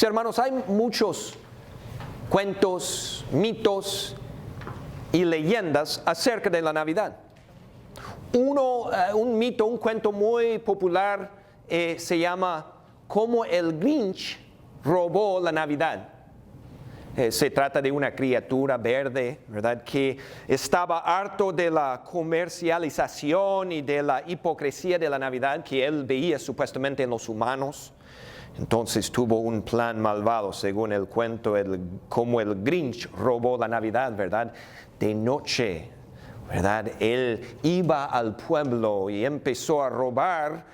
Mis hermanos, hay muchos cuentos, mitos y leyendas acerca de la Navidad. Un mito, un cuento muy popular se llama Cómo el Grinch robó la Navidad. Se trata de una criatura verde, ¿verdad?, que estaba harto de la comercialización y de la hipocresía de la Navidad que él veía supuestamente en los humanos. Entonces tuvo un plan malvado, según el cuento, como el Grinch robó la Navidad, ¿verdad? De noche, ¿verdad? Él iba al pueblo y empezó a robar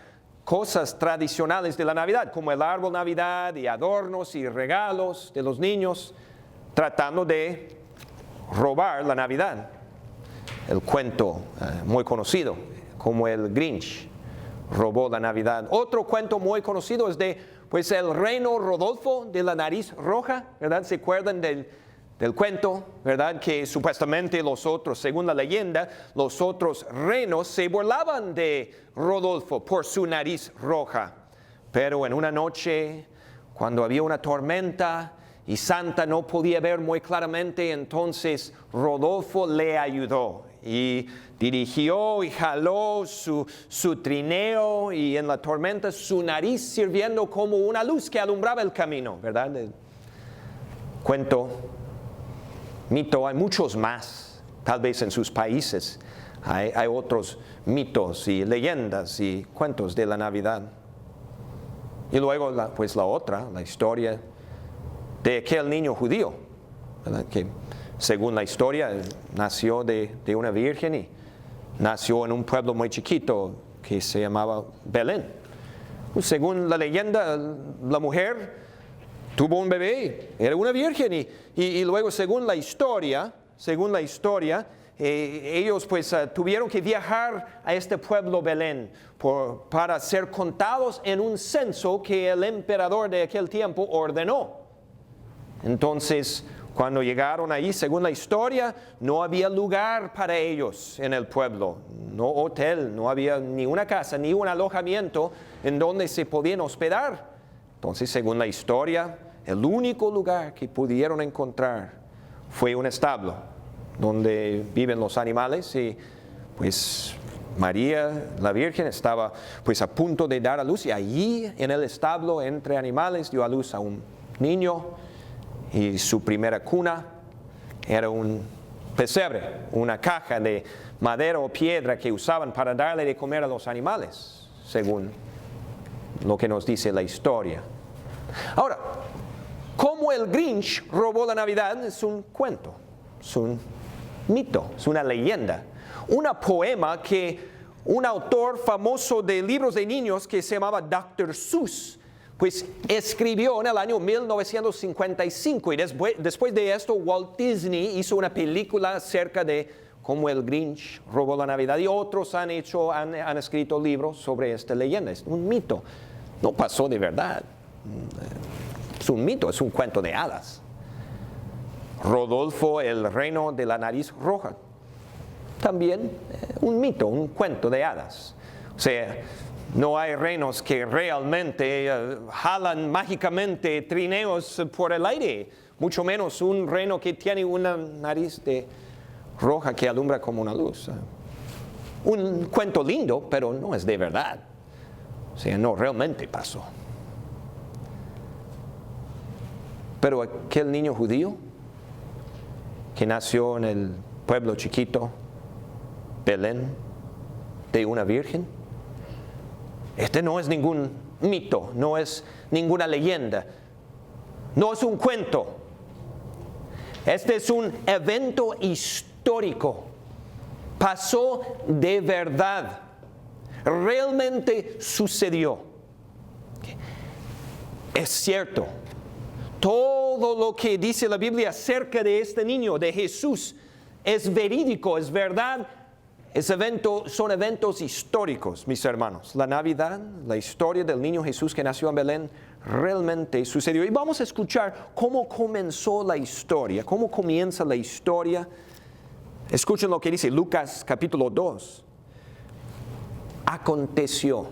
cosas tradicionales de la Navidad, como el árbol de Navidad y adornos y regalos de los niños, tratando de robar la Navidad. El cuento muy conocido, como el Grinch robó la Navidad. Otro cuento muy conocido es de el reino Rodolfo de la nariz roja, ¿verdad? ¿Se acuerdan del cuento, verdad? Que supuestamente los otros, según la leyenda, los otros reinos se burlaban de Rodolfo por su nariz roja. Pero en una noche, cuando había una tormenta y Santa no podía ver muy claramente, entonces Rodolfo le ayudó y dirigió y jaló su trineo, y en la tormenta su nariz sirviendo como una luz que alumbraba el camino, ¿verdad? El cuento, mito, hay muchos más, tal vez en sus países hay otros mitos y leyendas y cuentos de la Navidad. Y luego la historia de aquel niño judío, ¿verdad?, que según la historia nació de una virgen y nació en un pueblo muy chiquito que se llamaba Belén. Según la leyenda, la mujer tuvo un bebé, era una virgen, y luego según la historia, ellos tuvieron que viajar a este pueblo Belén para ser contados en un censo que el emperador de aquel tiempo ordenó. Entonces, cuando llegaron ahí, según la historia, no había lugar para ellos en el pueblo, no hotel, no había ni una casa, ni un alojamiento en donde se podían hospedar. Entonces, según la historia, el único lugar que pudieron encontrar fue un establo donde viven los animales, y María, la Virgen, estaba a punto de dar a luz, y allí en el establo, entre animales, dio a luz a un niño. Y su primera cuna era un pesebre, una caja de madera o piedra que usaban para darle de comer a los animales, según lo que nos dice la historia. Ahora, cómo el Grinch robó la Navidad es un cuento, es un mito, es una leyenda, un poema que un autor famoso de libros de niños que se llamaba Dr. Seuss escribió en el año 1955, y después de esto Walt Disney hizo una película acerca de cómo el Grinch robó la Navidad, y otros han escrito libros sobre esta leyenda. Es un mito, no pasó de verdad, es un mito, es un cuento de hadas. Rodolfo, el reino de la nariz roja, también un mito, un cuento de hadas. O sea, no hay reinos que realmente jalan mágicamente trineos por el aire, mucho menos un reino que tiene una nariz roja que alumbra como una luz. Un cuento lindo, pero no es de verdad. O sea, no realmente pasó. Pero aquel niño judío que nació en el pueblo chiquito, Belén, de una virgen, este no es ningún mito, no es ninguna leyenda, no es un cuento. Este es un evento histórico. Pasó de verdad. Realmente sucedió. Es cierto. Todo lo que dice la Biblia acerca de este niño, de Jesús, es verídico, es verdad. Son eventos históricos, mis hermanos. La Navidad, la historia del niño Jesús que nació en Belén, realmente sucedió. Y vamos a escuchar cómo comenzó la historia, cómo comienza la historia. Escuchen lo que dice Lucas capítulo 2. Aconteció.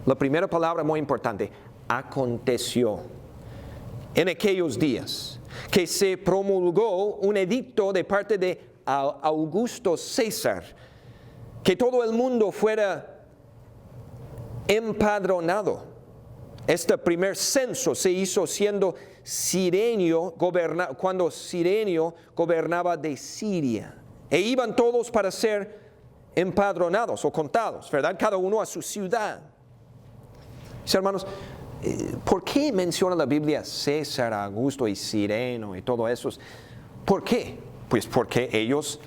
La primera palabra muy importante, aconteció. en aquellos días, que se promulgó un edicto de parte de Augusto César, que todo el mundo fuera empadronado. Este primer censo se hizo siendo cuando Cirenio gobernaba de Siria. E iban todos para ser empadronados o contados, ¿verdad? Cada uno a su ciudad. Mis hermanos, ¿por qué menciona la Biblia César, Augusto y Cirenio y todo eso? ¿Por qué? Pues porque ellos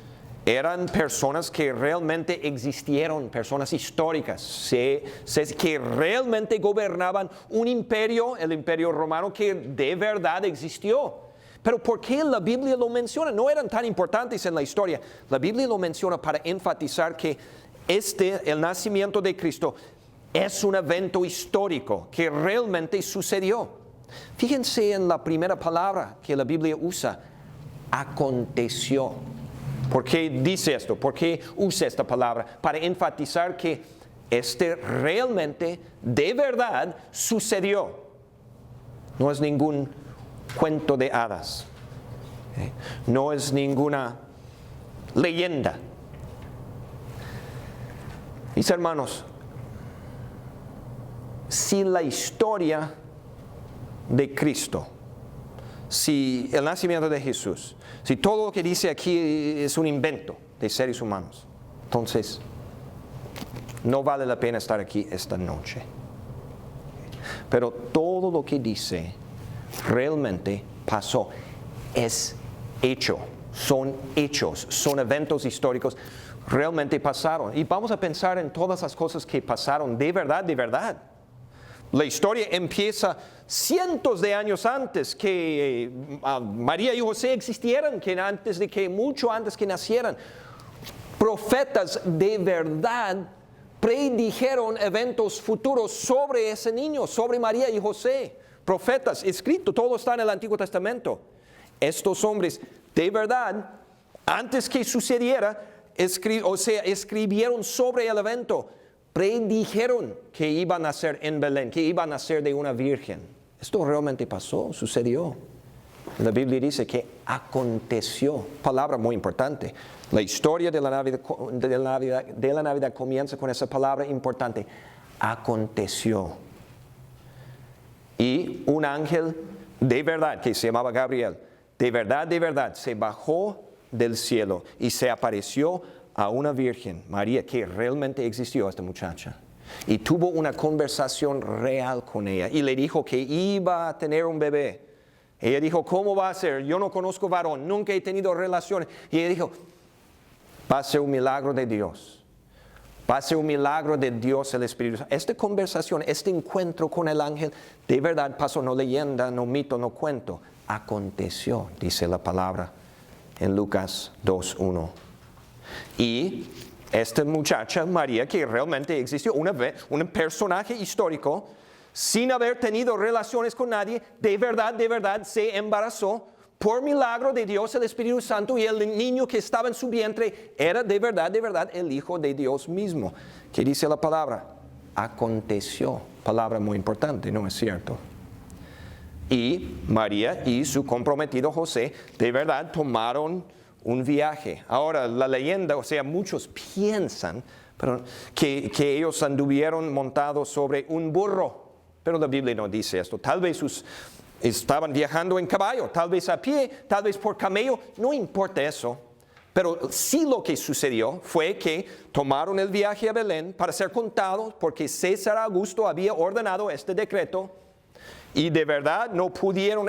eran personas que realmente existieron, personas históricas, que realmente gobernaban un imperio, el imperio romano, que de verdad existió. Pero ¿por qué la Biblia lo menciona? No eran tan importantes en la historia. La Biblia lo menciona para enfatizar que el nacimiento de Cristo, es un evento histórico que realmente sucedió. Fíjense en la primera palabra que la Biblia usa, aconteció. ¿Por qué dice esto? ¿Por qué usa esta palabra? Para enfatizar que realmente, de verdad, sucedió. No es ningún cuento de hadas. No es ninguna leyenda. Mis hermanos, si la historia de Cristo, si el nacimiento de Jesús, si todo lo que dice aquí es un invento de seres humanos, entonces no vale la pena estar aquí esta noche. Pero todo lo que dice realmente pasó, es hecho, son hechos, son eventos históricos, realmente pasaron. Y vamos a pensar en todas las cosas que pasaron de verdad, de verdad. La historia empieza cientos de años antes que María y José existieran, mucho antes que nacieran. Profetas de verdad predijeron eventos futuros sobre ese niño, sobre María y José. Profetas, escrito, todo está en el Antiguo Testamento. Estos hombres, de verdad, antes que sucediera, escribieron sobre el evento. Predijeron que iba a nacer en Belén, que iba a nacer de una virgen. Esto realmente pasó, sucedió. La Biblia dice que aconteció, palabra muy importante. La historia de la Navidad comienza con esa palabra importante, aconteció. Y un ángel de verdad, que se llamaba Gabriel, de verdad, se bajó del cielo y se apareció a una virgen, María, que realmente existió esta muchacha. Y tuvo una conversación real con ella y le dijo que iba a tener un bebé. Ella dijo, ¿cómo va a ser? Yo no conozco varón, nunca he tenido relaciones. Y ella dijo, va a ser un milagro de Dios. Va a ser un milagro de Dios el Espíritu Santo. Esta conversación, este encuentro con el ángel, de verdad pasó, no leyenda, no mito, no cuento. Aconteció, dice la palabra en Lucas 2:1. Y esta muchacha, María, que realmente existió, un personaje histórico, sin haber tenido relaciones con nadie, de verdad se embarazó. Por milagro de Dios el Espíritu Santo, y el niño que estaba en su vientre era de verdad el Hijo de Dios mismo. ¿Qué dice la palabra? Aconteció. Palabra muy importante, ¿no es cierto? Y María y su comprometido José de verdad tomaron un viaje. Ahora la leyenda, muchos piensan que ellos anduvieron montados sobre un burro, pero la Biblia no dice esto. Tal vez estaban viajando en caballo, tal vez a pie, tal vez por camello, no importa eso. Pero sí lo que sucedió fue que tomaron el viaje a Belén para ser contados, porque César Augusto había ordenado este decreto. Y de verdad no pudieron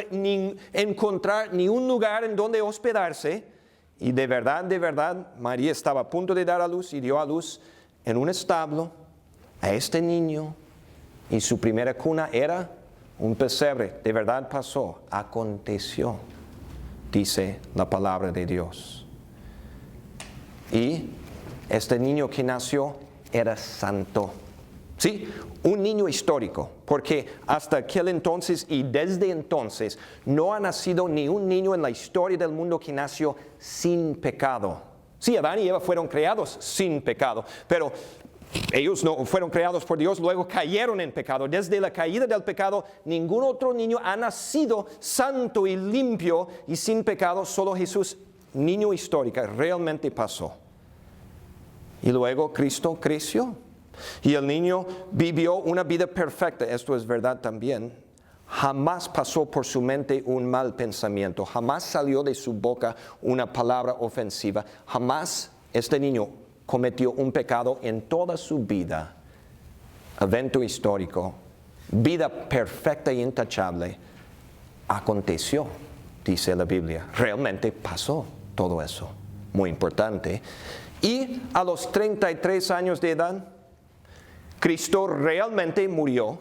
encontrar ni un lugar en donde hospedarse. Y de verdad, María estaba a punto de dar a luz y dio a luz en un establo a este niño. Y su primera cuna era un pesebre. De verdad pasó, aconteció, dice la palabra de Dios. Y este niño que nació era santo. Sí, un niño histórico, porque hasta aquel entonces y desde entonces no ha nacido ni un niño en la historia del mundo que nació sin pecado. Sí, Adán y Eva fueron creados sin pecado, pero ellos no fueron creados por Dios, luego cayeron en pecado. Desde la caída del pecado, ningún otro niño ha nacido santo y limpio y sin pecado, solo Jesús, niño histórico, realmente pasó. Y luego Cristo creció. Y el niño vivió una vida perfecta, esto es verdad también. Jamás pasó por su mente un mal pensamiento, jamás salió de su boca una palabra ofensiva, jamás este niño cometió un pecado en toda su vida. Evento histórico, vida perfecta e intachable, aconteció, dice la Biblia. Realmente pasó todo eso, muy importante. Y a los 33 años de edad, Cristo realmente murió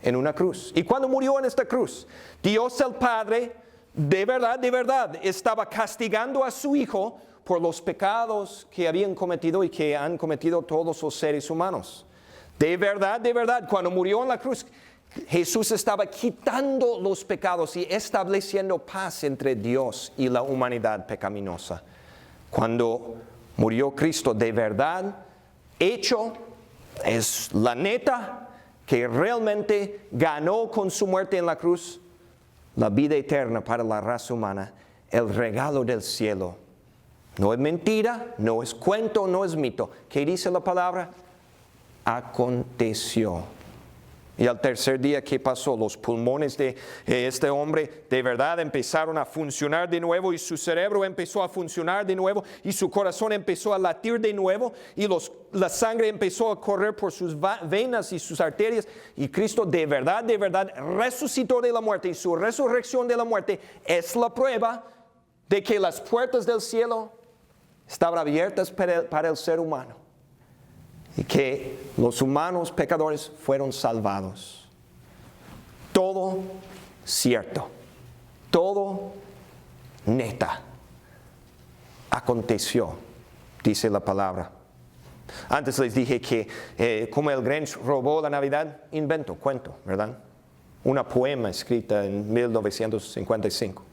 en una cruz. Y cuando murió en esta cruz, Dios el Padre, de verdad, estaba castigando a su Hijo por los pecados que habían cometido y que han cometido todos los seres humanos. De verdad, cuando murió en la cruz, Jesús estaba quitando los pecados y estableciendo paz entre Dios y la humanidad pecaminosa. Cuando murió Cristo, de verdad, hecho, es la neta, que realmente ganó con su muerte en la cruz la vida eterna para la raza humana, el regalo del cielo. No es mentira, no es cuento, no es mito. ¿Qué dice la palabra? Aconteció. Y al tercer día, ¿qué pasó? Los pulmones de este hombre de verdad empezaron a funcionar de nuevo y su cerebro empezó a funcionar de nuevo y su corazón empezó a latir de nuevo y la sangre empezó a correr por sus venas y sus arterias y Cristo de verdad resucitó de la muerte y su resurrección de la muerte es la prueba de que las puertas del cielo estaban abiertas para el ser humano. Y que los humanos pecadores fueron salvados. Todo cierto. Todo neta. Aconteció, dice la palabra. Antes les dije que como el Grinch robó la Navidad, invento, cuento, ¿verdad? Una poema escrita en 1955.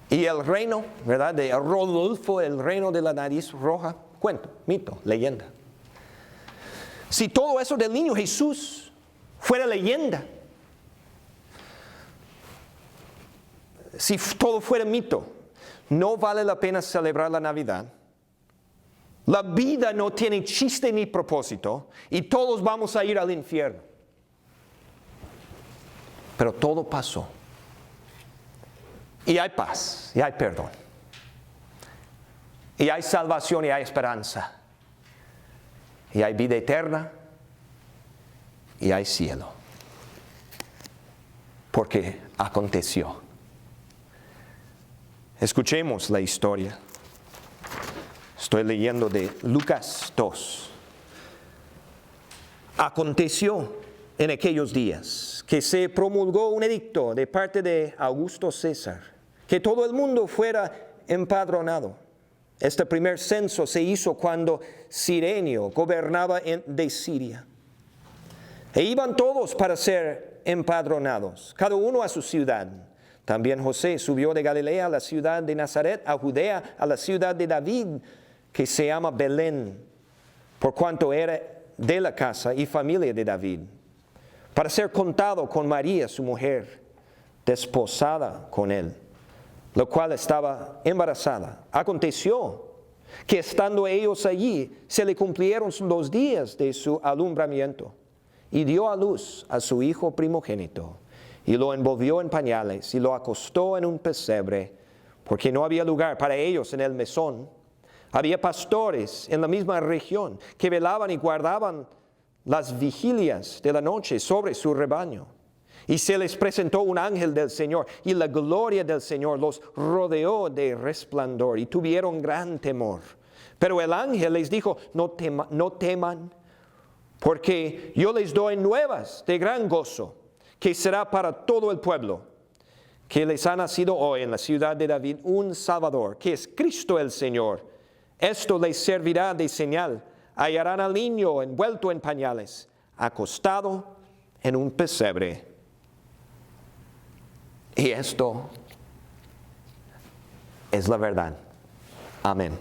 Y el reino, ¿verdad? De Rodolfo, el reino de la nariz roja, cuento, mito, leyenda. Si todo eso del niño Jesús fuera leyenda, si todo fuera mito, no vale la pena celebrar la Navidad. La vida no tiene chiste ni propósito y todos vamos a ir al infierno. Pero todo pasó. Y hay paz, y hay perdón. Y hay salvación y hay esperanza. Y hay vida eterna y hay cielo. Porque aconteció. Escuchemos la historia. Estoy leyendo de Lucas 2. Aconteció en aquellos días que se promulgó un edicto de parte de Augusto César, que todo el mundo fuera empadronado. Este primer censo se hizo cuando Cirenio gobernaba de Siria. E iban todos para ser empadronados, cada uno a su ciudad. También José subió de Galilea a la ciudad de Nazaret, a Judea, a la ciudad de David, que se llama Belén, por cuanto era de la casa y familia de David, para ser contado con María, su mujer, desposada con él, la cual estaba embarazada. Aconteció que estando ellos allí, se le cumplieron los días de su alumbramiento, y dio a luz a su hijo primogénito, y lo envolvió en pañales, y lo acostó en un pesebre, porque no había lugar para ellos en el mesón. Había pastores en la misma región que velaban y guardaban las vigilias de la noche sobre su rebaño. Y se les presentó un ángel del Señor, y la gloria del Señor los rodeó de resplandor, y tuvieron gran temor. Pero el ángel les dijo: no teman, porque yo les doy nuevas de gran gozo, que será para todo el pueblo, que les ha nacido hoy en la ciudad de David un Salvador, que es Cristo el Señor. Esto les servirá de señal: hallarán al niño envuelto en pañales, acostado en un pesebre. Y esto es la verdad. Amén.